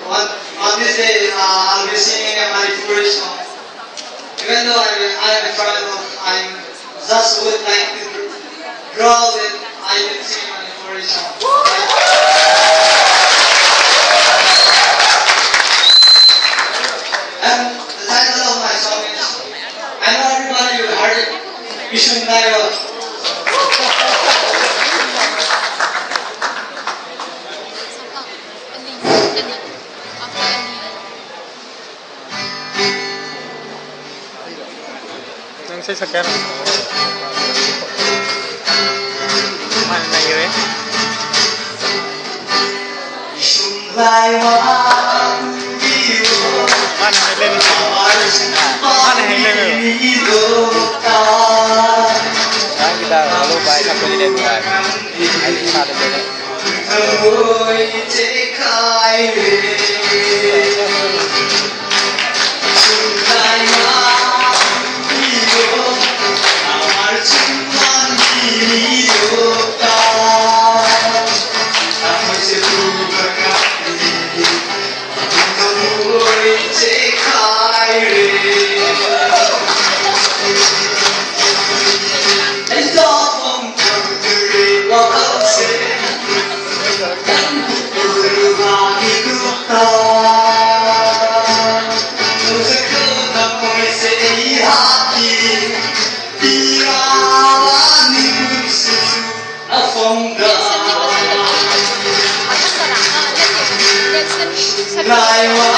on this day, I'll be singing a Manipuri song. Even though I'm a tribal, I'm just would like to growl that I can sing a Manipuri song. And the title of my song is, I know everybody you heard it, Mitsum Laiwa. Yang saya sekarang mana lagi ni? Mana Helen? Mana Helen? Sekarang kita lalu baik sampai di Denmark. Hari ini ada beda. Laiwa.